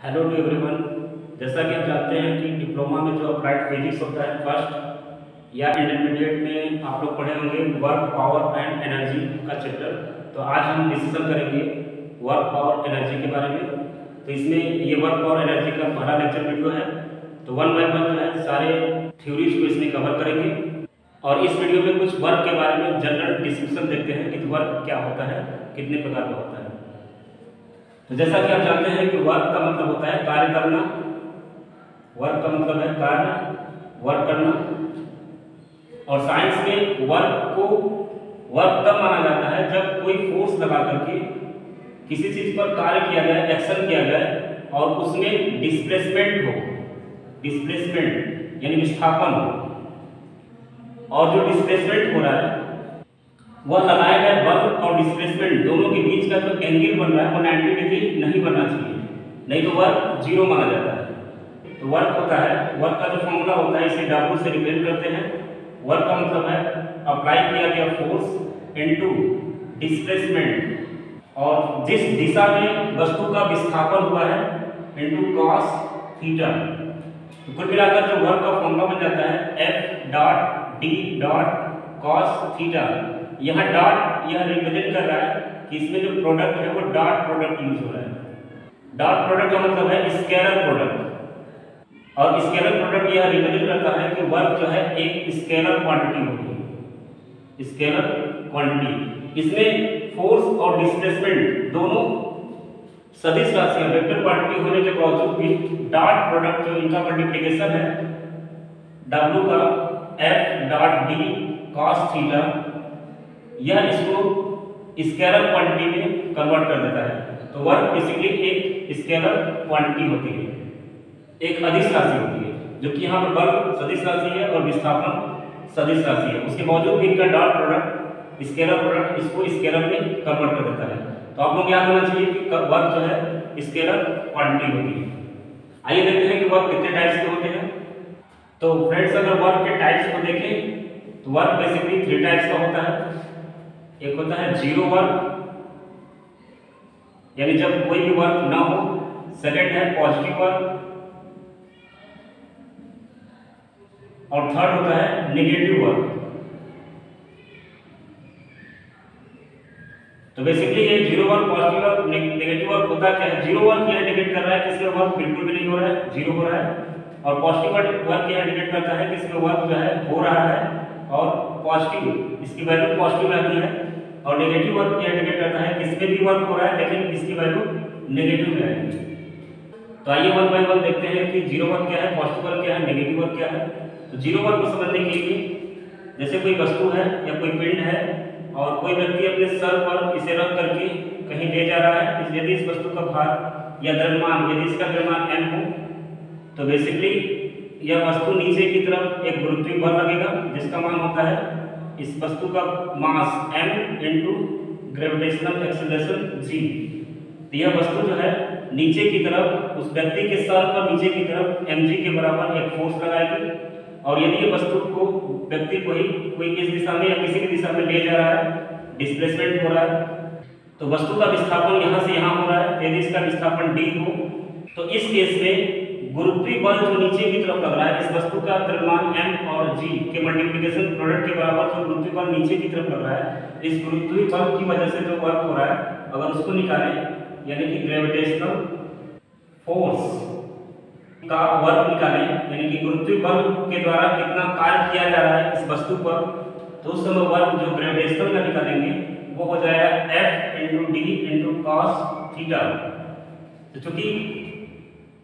Hello to everyone. जैसा कि आप जानते हैं कि डिप्लोमा में जो अप्लाइड फिजिक्स होता है फर्स्ट या इंटरमीडिएट में आप लोग पढ़े होंगे वर्क पावर एंड एनर्जी का चैप्टर। तो आज हम डिस्कशन करेंगे वर्क पावर एनर्जी के बारे में। तो इसमें ये वर्क पावर एनर्जी का पहला लेक्चर वीडियो है। तो वन बाय वन जो है सारे थ्योरीज को इसमें कवर करेंगे और इस वीडियो में कुछ वर्क के बारे में जनरल डिस्कशन देखते हैं कि वर्क क्या होता है, कितने प्रकार का होता है। तो जैसा कि आप जानते हैं कि वर्क का मतलब होता है कार्य करना। वर्क का मतलब है कार्य, वर्क करना। और साइंस में वर्क तब माना जाता है जब कोई फोर्स लगा करके किसी चीज पर कार्य किया जाए, एक्शन किया जाए और उसमें डिस्प्लेसमेंट हो, डिस्प्लेसमेंट यानी विस्थापन हो। और जो डिस्प्लेसमेंट हो रहा है वह लगाया गया बल और डिस्प्लेसमेंट दोनों के बीच का जो एंगल बन रहा है वो 90 डिग्री नहीं बनना चाहिए, नहीं तो वर्क जीरो माना जाता है। तो वर्क होता है, वर्क का जो फॉर्मूला होता है इसे W से रिप्रेजेंट करते हैं। वर्क का मतलब है अप्लाई किया गया फोर्स इनटू डिस्प्लेसमेंट और जिस दिशा में वस्तु का विस्थापन हुआ है इनटू कॉस थीटा। तो कुल मिलाकर जो वर्क का फॉर्मूला बन जाता है F dot D dot cos theta. यहाँ डॉट यह रिप्रेजेंट कर रहा है कि इसमें जो प्रोडक्ट है वो डॉट प्रोडक्ट यूज हो रहा है। डॉट प्रोडक्ट का मतलब है स्केलर प्रोडक्ट और स्केलर प्रोडक्ट यह रिप्रेजेंट करता है कि वर्क जो है एक स्केलर क्वांटिटी होगी, स्केलर क्वांटिटी। इसमें फोर्स और डिस्प्लेसमेंट दोनों सदिश राशियां वेक्टर क्वांटिटी होने के बावजूद भी डॉट प्रोडक्ट जो इनका मल्टीप्लिकेशन है W का F dot D cos theta, यह इसको स्केलर क्वांटिटी में कन्वर्ट कर देता है। तो वर्क बेसिकली एक स्केलर क्वांटिटी होती है, एक अदिश राशि होती है, जो कि यहाँ पर बल सदिश राशि है और विस्थापन सदिश राशि है। उसके बावजूद भी इनका डॉट प्रोडक्ट स्केलर प्रोडक्ट इसको स्केलर में कन्वर्ट कर देता है। तो आप लोग याद होना चाहिए कि वर्क जो है स्केलर क्वांटिटी होती है। आइए देखते हैं कि वर्क कितने टाइप्स के होते हैं। तो फ्रेंड्स अगर वर्क के टाइप्स को देखें तो वर्क बेसिकली 3 टाइप्स का होता है। एक होता है जीरो वर्क यानी जब कोई भी वर्क ना हो। सेकंड है पॉजिटिव वर्क और थर्ड होता है नेगेटिव वर्क। तो बेसिकली ये zero work, positive work, negative work होता क्या है। जीरो वर्क यह इंडिकेट कर रहा है कि इसमें वर्क बिल्कुल भी नहीं हो रहा है, जीरो हो रहा है। और पॉजिटिव वर्क यह इंडिकेट करता है कि इसमें वर्क जो है हो रहा है और पॉजिटिव, इसकी वैल्यू पॉजिटिव रहती है। और नेगेटिव वर्क यह इंडिकेट करता है कि इसमें भी वर्क हो रहा है लेकिन इसकी वैल्यू नेगेटिव में आएगी। तो आइए वन बाय वन देखते हैं कि जीरो वर्क क्या है, पॉजिटिव वर्क क्या है, नेगेटिव वर्क क्या है। तो जीरो वर्क को समझने के लिए जैसे कोई वस्तु है या कोई पिंड है और कोई व्यक्ति अपने सर पर इसे रख करके कहीं ले जा रहा है। यदि इस वस्तु का भार या द्रव्यमान, यदि इसका द्रव्यमान m हो तो बेसिकली यह वस्तु नीचे की तरफ एक गुरुत्वीय बल लगेगा जिसका मान होता है इस वस्तु का मास m into gravitational acceleration g। तो यह वस्तु जो है नीचे की तरफ उस व्यक्ति के सर पर नीचे की तरफ mg के बराबर एक फोर्स लगाएगी। और यदि ये वस्तु को व्यक्ति को ही कोई इस दिशा में या किसी भी दिशा में ले जा रहा है, डिस्प्लेसमेंट हो रहा है, तो वस्तु का विस्थापन यहाँ से यहाँ हो रहा है। यदि इसका विस्थापन d हो तो इस केस में गुरुत्वीय बल जो नीचे की तरफ लग रहा है, इस वस्तु का द्रव्यमान m और g के मल्टीप्लिकेशन प्रोडक्ट के बराबर जो गुरुत्वीय बल नीचे की तरफ लग रहा है, इस गुरुत्वीय बल की वजह से जो वर्क हो रहा है अगर उसको निकालें यानी कि ग्रेविटेशनल फोर्स का वर्क निकालें यानी कि गुरुत्वीय बल के द्वारा कितना कार्य किया जा रहा है इस वस्तु पर, तो उस समय वर्क जो ग्रेविटेशनल का निकालेंगे वो हो जाएगा F into D into cos theta. तो चूंकि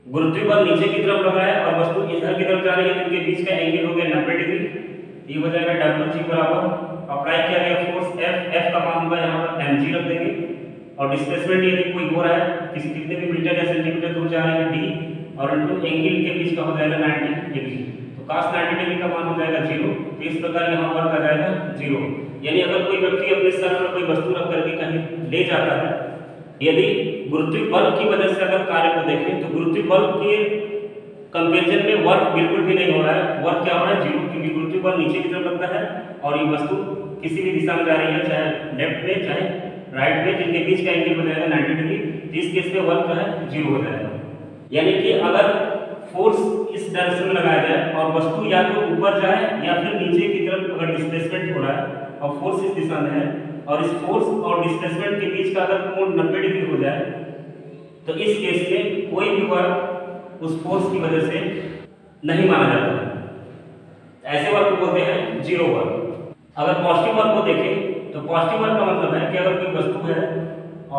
गुरुत्वीय बल नीचे की तरफ लग रहा है और वस्तु इधर की तरफ जा रही है तो इनके बीच का एंगल हो गया 90 डिग्री। ये हो जाएगा WG बराबर अप्लाई किया गया फोर्स F का मान होगा यहाँ पर mg रख देंगे। और डिस्प्लेसमेंट यदि कोई हो रहा है कितने भी मीटर या सेंटीमीटर दूर जा रहे हैं d और इनटू एंगल के बीच का हो जाएगा 90 डिग्री। तो cos 90 डिग्री का मान हो जाएगा 0। तो इस प्रकार यहाँ वर्क आ जाएगा 0। यानी अगर कोई व्यक्ति अपने सर पर कोई वस्तु रख करके कहीं ले जाता है, यदि गुरुत्वीय बल की वजह से अगर कार्य को देखें तो गुरुत्वीय बल के कंपैरिजन में वर्क बिल्कुल भी नहीं हो रहा है। वर्क क्या हो रहा है 0, क्योंकि गुरुत्वीय बल नीचे की तरफ लगता है और ये वस्तु किसी भी दिशा में जा रही है, चाहे लेफ्ट में चाहे राइट में, जिनके बीच का एंगल हो जाएगा 90 डिग्री। इस केस में वर्क जो है 0 हो जाएगा। यानी कि अगर फोर्स इस डायरेक्शन में लगाया जाए और वस्तु या तो ऊपर जाए या फिर नीचे की तरफ अगर डिस्प्लेसमेंट हो रहा है और फोर्स इस दिशा में है और इस फोर्स और डिस्प्लेसमेंट के बीच का अगर कोण 90 डिग्री हो जाए तो इस केस में कोई भी वर्क उस फोर्स की वजह से नहीं माना जाता है। ऐसे वर्क को बोलते हैं जीरो वर्क। अगर पॉजिटिव वर्क को देखें तो पॉजिटिव वर्क का मतलब है कि अगर कोई वस्तु है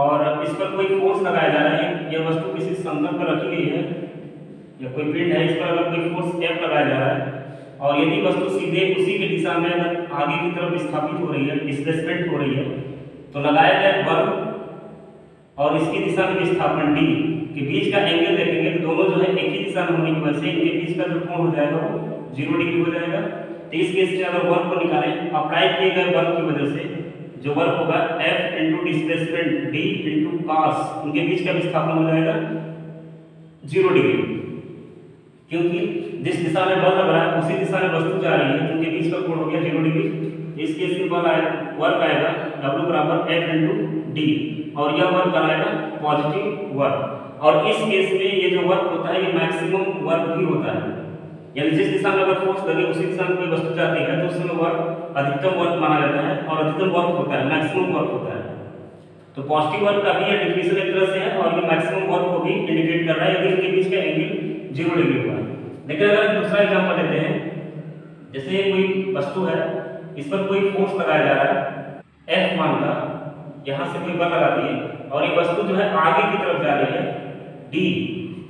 और इस पर कोई फोर्स लगाया जा रहा है, यह वस्तु किसी समतल पर रखी गई है या कोई पिंड है, इस पर अगर कोई फोर्स F लगाया जा रहा है और यदि वस्तु सीधे उसी की दिशा में अगर आगे की तरफ विस्थापित हो रही है, डिस्प्लेसमेंट हो रही है, तो लगाया गया बल और इसकी दिशा में विस्थापन d के बीच का एंगल देखेंगे तो दोनों जो है एक ही दिशा में होने की वजह से इनके बीच का जो कोण हो जाएगा वो 0 डिग्री हो जाएगा। तो इस केस में अगर वर्क को निकालें, अप्लाई किए गए वर्क की वजह से जो वर्क होगा F into displacement d into cos, उनके बीच का विस्थापन हो जाएगा 0 डिग्री, क्योंकि जिस दिशा में बल लग रहा है उसी दिशा में वस्तु जा रही है, उनके बीच का कोण हो गया 0 डिग्री। इस केस में बल आएगा, वर्क आएगा W बराबर F इंटू डी और यह वर्क बनाएगा पॉजिटिव वर्क। और इस केस में ये जो वर्क होता है ये मैक्सिमम वर्क भी होता है, यानी जिस दिशा में अगर फोर्स लगे उसी दिशा में कोई वस्तु जाती है तो उस समय वर्क अधिकतम वर्क माना जाता है और अधिकतम वर्क होता है, मैक्सिमम वर्क होता है। तो पॉजिटिव वर्क का भी ये डिफिनेशन एक तरह से है और ये मैक्सिमम वर्क को भी इंडिकेट कर रहा है यदि इनके बीच का एंगल 0 डिग्री हुआ है। लेकिन अगर दूसरा एग्जांपल लेते हैं, जैसे कोई वस्तु है, इस पर कोई फोर्स लगाया जा रहा है F मान का, यहाँ से कोई बल लगा दिए और ये वस्तु जो है आगे की तरफ जा रही है D,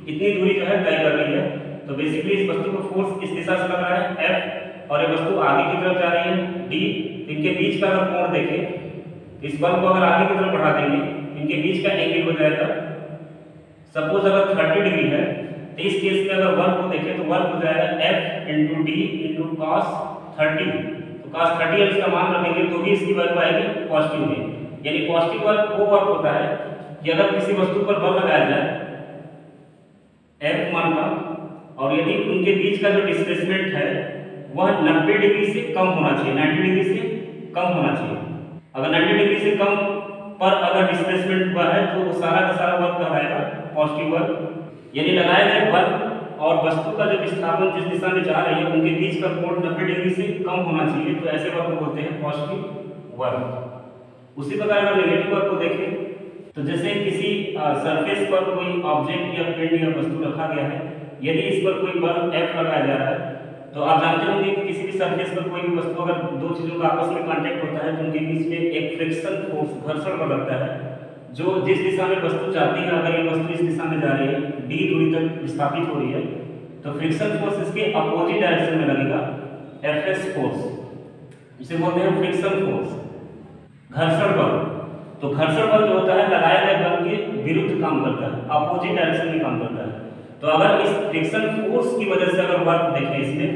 इतनी दूरी जो है तय कर रही है, तो बेसिकली इस वस्तु को फोर्स इस दिशा से लग रहा है F और ये वस्तु आगे की तरफ जा रही है D। इनके बीच का अगर कोण देखें, इस बल को अगर आगे की तरफ बढ़ा देंगे इनके बीच का एंगल हो जाएगा, सपोज अगर 30 डिग्री है तो इस केस में अगर वर्क को देखें तो वर्क हो जाएगा F into D into cos 30। तो cos 30 इसका मान रखेंगे तो भी इसकी वैल्यू आएगी पॉजिटिव में। यानी पॉजिटिव वर्क वो वर्क होता है कि अगर किसी वस्तु पर बल लगाया जाए F मान का और यदि उनके बीच का जो डिस्प्लेसमेंट है वह 90 डिग्री से कम होना चाहिए, 90 डिग्री से कम होना चाहिए। अगर 90 डिग्री से कम पर अगर डिस्प्लेसमेंट हुआ है तो वो सारा का सारा वर्क कहलाएगा पॉजिटिव वर्क। यानी लगाए गए बल और वस्तु का जो विस्थापन जिस दिशा में जा रही है उनके बीच का कोण 90 डिग्री से कम होना चाहिए, तो ऐसे वर्क को बोलते हैं पॉजिटिव वर्क। उसी प्रकार अगर नेगेटिव वर्क को देखें तो जैसे किसी सरफेस पर कोई ऑब्जेक्ट या पिंड या वस्तु रखा गया है, यदि इस पर कोई बल F लगाया जा रहा है तो आप जानते होंगे कि किसी भी सरफेस पर कोई भी वस्तु अगर दो चीजों का आपस में कांटेक्ट होता है तो उनके बीच में एक फ्रिक्शन फोर्स, घर्षण बल लगता है, जो जिस दिशा में वस्तु जाती है अगर ये वस्तु इस दिशा में जा रही है d दूरी तक विस्थापित हो रही है तो फ्रिक्शन फोर्स इसके अपोजिट डायरेक्शन में लगेगा, Fs फोर्स, इसे बोलते हैं फ्रिक्शन फोर्स, घर्षण बल। तो घर्षण बल जो होता है लगाए गए बल के विरुद्ध काम करता है, अपोजिट डायरेक्शन में काम करता है। तो अगर इस फ्रिक्शन फोर्स की वजह से अगर वर्क देखें इसमें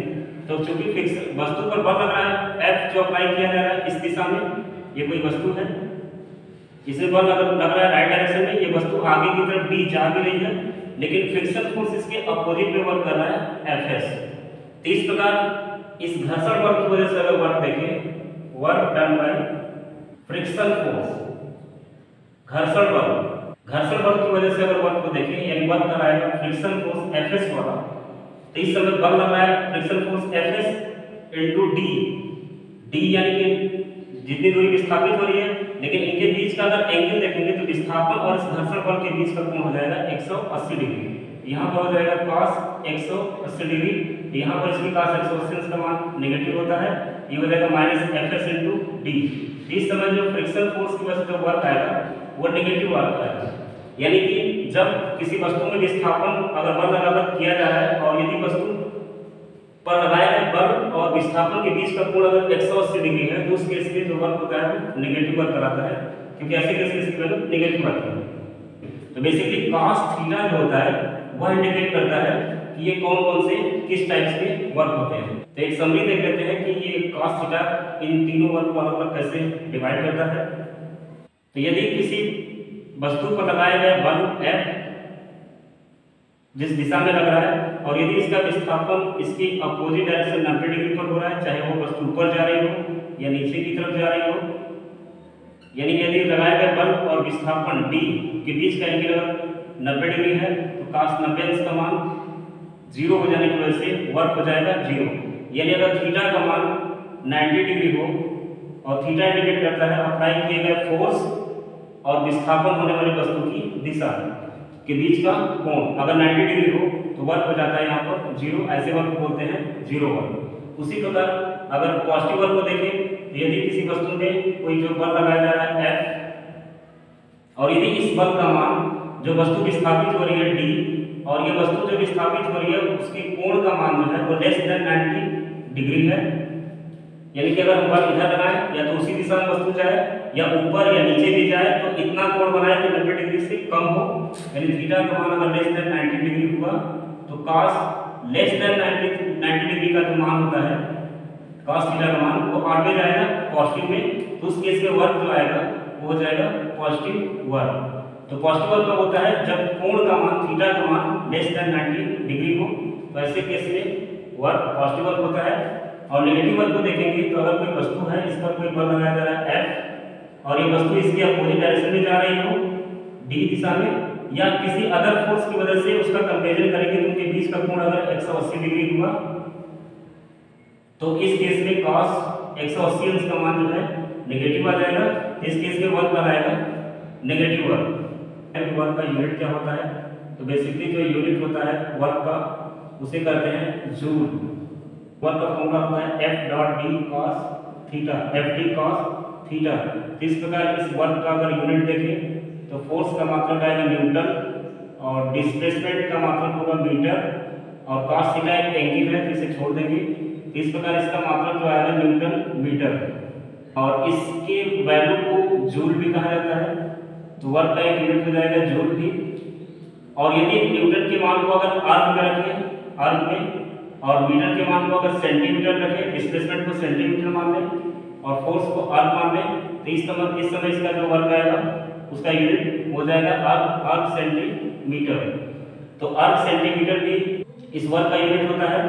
तो चूंकि फ्रिक्शन वस्तु पर बल लग रहा है F जो अप्लाई किया जा रहा है इस दिशा में, ये कोई वस्तु है, इसमें बल अगर लग रहा है राइट डायरेक्शन में, ये वस्तु आगे की तरफ D जा भी रही है लेकिन फ्रिक्शन फोर्स इसके अपोजिट में वर्क कर रहा है Fs। तो इस प्रकार इस घर्षण बल की वजह से अगर वर्क देखें, work done by friction force, घर्षण बल की वजह से अगर वर्क को देखें यानी वर्क कर रहा है फ्रिक्शन फोर्स Fs वाला, तो इस समय बल लग रहा है friction force Fs into D यानी कि जितनी दूरी विस्थापित हो रही है, लेकिन इनके बीच का अगर एंगल देखेंगे तो विस्थापन और इस घर्षण बल के बीच का कोण हो जाएगा 180 डिग्री। यहाँ पर हो जाएगा cos 180 डिग्री, यहाँ पर इसकी cos 180 का मान नेगेटिव होता है, ये हो जाएगा -Fs इंटू D। इस समय जो फ्रिक्शन फोर्स की वजह से जो वर्क आएगा वो नेगेटिव वर्क आएगा। यानी कि जब किसी वस्तु में विस्थापन अगर बल लगाकर किया जा रहा है और यदि वस्तु पर लगाया गया बल और विस्थापन के बीच का कोण अगर 180 डिग्री है तो उस केस में जो वर्क होता है नेगेटिव वर्क कराता है, क्योंकि ऐसे केस में इसकी वैल्यू नेगेटिव आती है। तो बेसिकली cos थीटा जो होता है वह इंडिकेट करता है कि ये कौन कौन से किस टाइप्स के वर्क होते हैं। तो एक समरी देख लेते हैं कि ये cos थीटा इन तीनों वर्क को अलग अलग कैसे डिवाइड करता है। तो यदि किसी वस्तु पर लगाया गया बल F जिस दिशा में लग रहा है और यदि इसका विस्थापन इसकी अपोजिट डायरेक्शन 90 डिग्री पर हो रहा है, चाहे वो वस्तु ऊपर जा रही हो या नीचे की तरफ जा रही हो, यानी यदि लगाया गया बल और विस्थापन D के बीच का एंगल 90 डिग्री है तो cos 90 जीरो हो जाने की वजह से वर्क हो जाएगा जीरो। यानी अगर थीटा का मान 90 डिग्री हो और थीटा इंडिकेट करता है अप्लाई किए गए फोर्स और विस्थापन होने वाली वस्तु की दिशा के बीच का कोण, अगर 90 डिग्री हो तो वर्क हो जाता है यहाँ पर जीरो, ऐसे वर्क बोलते हैं जीरो वर्क। उसी प्रकार अगर पॉजिटिव वर्क को देखें तो यदि किसी वस्तु में कोई जो बल लगाया जा रहा है F और यदि इस बल का मान जो वस्तु विस्थापित हो रही है D और ये वस्तु जो विस्थापित हो रही है उसके कोण का मान जो है वो लेस देन 90 डिग्री है, यानी कि अगर हम बल इधर लगाएं या तो उसी दिशा में वस्तु जाए या ऊपर या नीचे भी जाए तो इतना कोण बनाए कि 90 डिग्री से कम हो, यानी थीटा का मान अगर लेस देन 90 डिग्री हुआ तो cos लेस देन 90 डिग्री का जो मान होता है cos थीटा का मान वो आगे जाएगा पॉजिटिव में, तो उस केस में वर्क जो आएगा वो हो जाएगा पॉजिटिव वर्क। तो पॉजिटिव वर्क कब होता है जब कोण का मान थीटा का मान लेस देन 90 डिग्री हो, तो ऐसे केस में वर्क पॉजिटिव वर्क होता है। और नेगेटिव वर्क को देखेंगे तो अगर कोई वस्तु है इस पर कोई बल लगाया जा रहा है F और ये वस्तु इसके अपोजिट डायरेक्शन में जा रही हो D दिशा में या किसी अदर फोर्स की वजह से उसका कंपैरिजन करेंगे तो उनके बीच का कोण अगर 180 डिग्री हुआ तो इस केस में cos 180 अंश का मान जो है नेगेटिव आ जाएगा। इस केस में वर्क पर आएगा नेगेटिव वर्क। वर्क का यूनिट क्या होता है तो बेसिकली जो यूनिट होता है वर्क का उसे कहते हैं जूल। वर्क का फॉर्मूला होता है F dot D cos theta, FD cos theta. इस प्रकार इस वर्क का अगर यूनिट देखें तो फोर्स का मात्रक आएगा न्यूटन और डिस्प्लेसमेंट का मात्रक होगा मीटर और cos थीटा एक एंगल है तो इसे छोड़ देंगे। इस प्रकार इसका मात्रक जो आएगा न्यूटन मीटर और इसके वैल्यू को जूल भी कहा जाता है, तो वर्क का एक यूनिट हो जाएगा जूल भी। और यदि न्यूटन के मान को अगर अर्ग में रखें अर्ग में और मीटर के मान को अगर सेंटीमीटर रखें, डिस्प्लेसमेंट को सेंटीमीटर मान लें और फोर्स को अर्ग मान लें तो इस समय इसका जो वर्क आएगा उसका यूनिट हो जाएगा अर्ग सेंटीमीटर। तो अर्ग सेंटीमीटर भी इस वर्क का यूनिट होता है,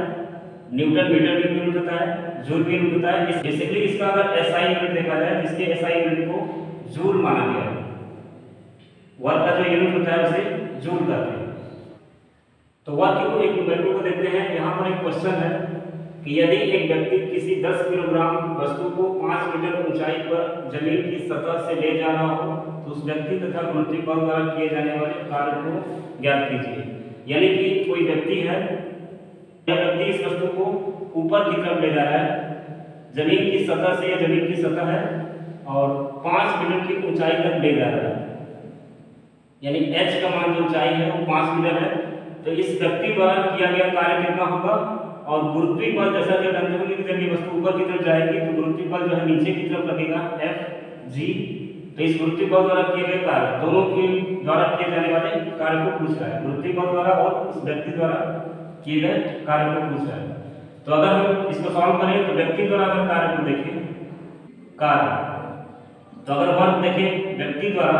न्यूटन मीटर भी यूनिट होता है, जूल भी यूनिट होता है। बेसिकली इसका अगर एसआई यूनिट देखा जाए जिसके एसआई यूनिट को जूल माना गया है, वर्क का जो यूनिट होता है उसे जूल कहते हैं। तो वर्क को एक वैल्यू को देखते हैं। यहाँ पर एक क्वेश्चन है कि यदि एक व्यक्ति किसी 10 किलोग्राम वस्तु को 5 मीटर ऊंचाई पर जमीन की सतह से ले जा रहा हो तो उस व्यक्ति तथा गुरुत्वाकर्षण बल द्वारा किए जाने वाले कार्य को ज्ञात कीजिए। यानी कि कोई व्यक्ति है, यह व्यक्ति इस वस्तु को ऊपर की तरफ ले जा रहा है, जमीन की सतह से, यह जमीन की सतह है और 5 मीटर की ऊंचाई तक ले जा रहा है, यानी h का मान जो ऊंचाई है वो 5 मीटर है। तो इस व्यक्ति द्वारा किया गया कार्य कितना होगा और गुरुत्वीय बल जैसा कि जानते होंगे कि जब ये वस्तु ऊपर की तरफ जाएगी तो गुरुत्वीय बल जो है नीचे की तरफ लगेगा Fg। तो इस गुरुत्वीय बल द्वारा किए गए कार्य, दोनों के द्वारा किए जाने वाले कार्य को पूछ रहा है, गुरुत्वीय बल द्वारा और उस व्यक्ति द्वारा किए गए कार्य को पूछ रहा है। तो अगर हम इसको सॉल्व करें तो व्यक्ति द्वारा अगर कार्य को देखें कार्य, तो अगर वर्क देखें व्यक्ति द्वारा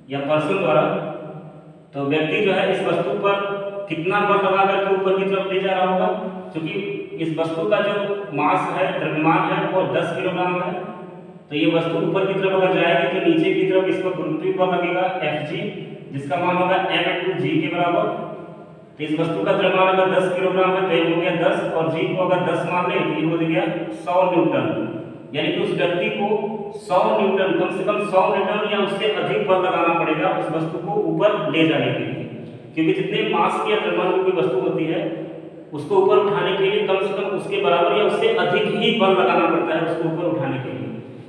या पर्सन द्वारा, तो व्यक्ति जो है इस वस्तु पर कितना बल लगा करके ऊपर की तरफ ले जा रहा होगा, क्योंकि इस वस्तु का जो मास है, द्रव्यमान है वो 10 किलोग्राम है। तो ये वस्तु ऊपर की तरफ अगर जाएगी तो नीचे की तरफ इस पर गुरुत्वीय बल लगेगा Fg, जिसका मान होगा m/g के बराबर। तो इस वस्तु का द्रव्यमान अगर 10 किलोग्राम है तो ये हो गया 10 और g को अगर 10 मान लें तो ये हो गया 100 न्यूटन। यानी कि उस व्यक्ति को 100 न्यूटन, कम से कम 100 न्यूटन या उससे अधिक बल लगाना पड़ेगा उस वस्तु को ऊपर ले जाने के लिए, क्योंकि जितने मास की या द्रव्यमान की वस्तु होती है उसको ऊपर उठाने के लिए कम से कम उसके बराबर या उससे अधिक ही बल लगाना पड़ता है उसको ऊपर उठाने के लिए।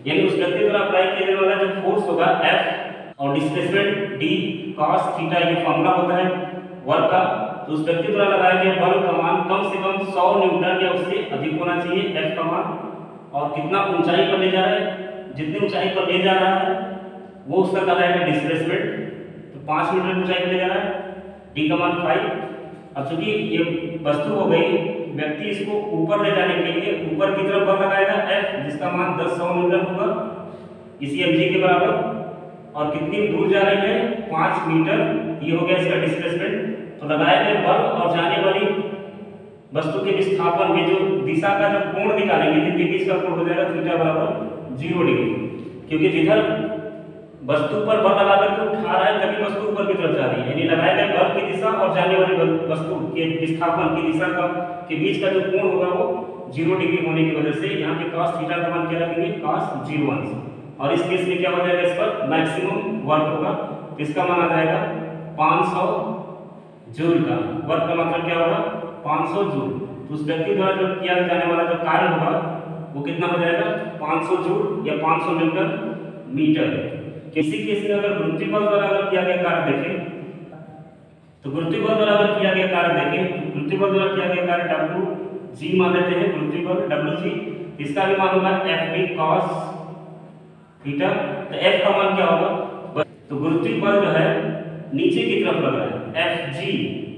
यानी उस व्यक्ति द्वारा अप्लाई किया जाने वाला जो फोर्स होगा F और डिस्प्लेसमेंट D cos थीटा, ये फॉर्मूला होता है वर्क का। तो उस व्यक्ति द्वारा लगाया गया बल का मान कम से कम 100 न्यूटन या उससे अधिक होना चाहिए F का मान, और कितना ऊंचाई पर ले जा रहा है, जितनी ऊंचाई पर ले जा रहा है वो उसका कहलाएगा डिस्प्लेसमेंट। तो 5 मीटर ऊंचाई पर ले जा रहा है, D का मान 5। अब चूंकि ये वस्तु हो गई, व्यक्ति इसको ऊपर ले जाने के लिए ऊपर की तरफ बल लगाएगा F, जिसका मान 10 न्यूटन होगा इसी mg के बराबर, और कितनी दूर जा रही है 5 मीटर, ये हो गया इसका डिस्प्लेसमेंट। तो लगाए गए बल और जाने वाली वस्तु के विस्थापन में जो दिशा का जो कोण निकालेंगे जिनके बीच का कोण हो जाएगा थीटा बराबर 0 डिग्री, क्योंकि जिधर वस्तु पर बल लगा करके उठा रहा है तभी वस्तु ऊपर की तरफ जा रही है, यानी लगाए गए बल की दिशा और जाने वाली वस्तु के विस्थापन की दिशा का के बीच का जो कोण होगा वो 0 डिग्री होने की वजह से यहाँ पे cos थीटा का मान क्या रखेंगे, cos 0 अंश। और इस केस में क्या हो जाएगा, इस पर मैक्सिमम वर्क होगा, तो इसका मान आ जाएगा 500 जूल का। वर्क का मतलब क्या होगा, 500 जूल। तो उस व्यक्ति द्वारा जो किया जाने वाला जो कार्य होगा वो कितना हो जाएगा, 500 जूल या 500 न्यूटन मीटर। किसी केस में अगर गुरुत्वीय बल द्वारा अगर किया गया कार्य देखें, तो गुरुत्वीय बल द्वारा अगर किया गया कार्य देखें, तो गुरुत्वीय बल द्वारा किया गया कार्य WG मान लेते हैं, गुरुत्वीय बल WG, इसका भी मान होगा FB cos थीटा। तो F का मान क्या होगा, तो गुरुत्वीय बल जो है नीचे की तरफ लग रहा है FG,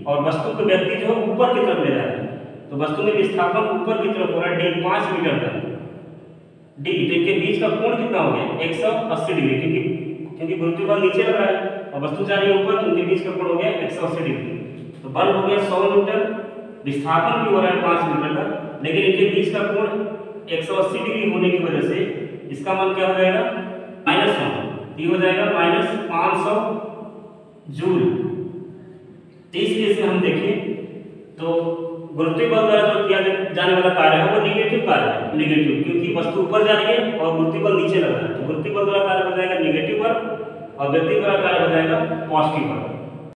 और वस्तु को व्यक्ति जो है ऊपर की तरफ ले जा रहा है, तो वस्तु में विस्थापन ऊपर की तरफ हो रहा है D 5 मीटर तक D। तो इनके बीच का कोण कितना हो गया, 180 डिग्री, क्योंकि गुरुत्वीय बल नीचे लग रहा है और वस्तु जा रही है ऊपर, तो उनके बीच का कोण हो गया 180 डिग्री। तो बल हो गया 100 न्यूटन, विस्थापन भी हो रहा है 5 मीटर तक, लेकिन इनके बीच का कोण 180 डिग्री होने की वजह से इसका मान क्या हो जाएगा, -1, ये हो जाएगा -500 जूल। तो इस केस में हम देखें तो गुरुत्वीय बल द्वारा जो किया जाने वाला कार्य है वो निगेटिव कार्य है, निगेटिव, क्योंकि वस्तु ऊपर जा रही है और गुरुत्वीय बल नीचे लग रहा है। तो गुरुत्वीय बल द्वारा कार्य हो जाएगा निगेटिव वर्क और व्यक्ति द्वारा कार्य हो जाएगा पॉजिटिव वर्क।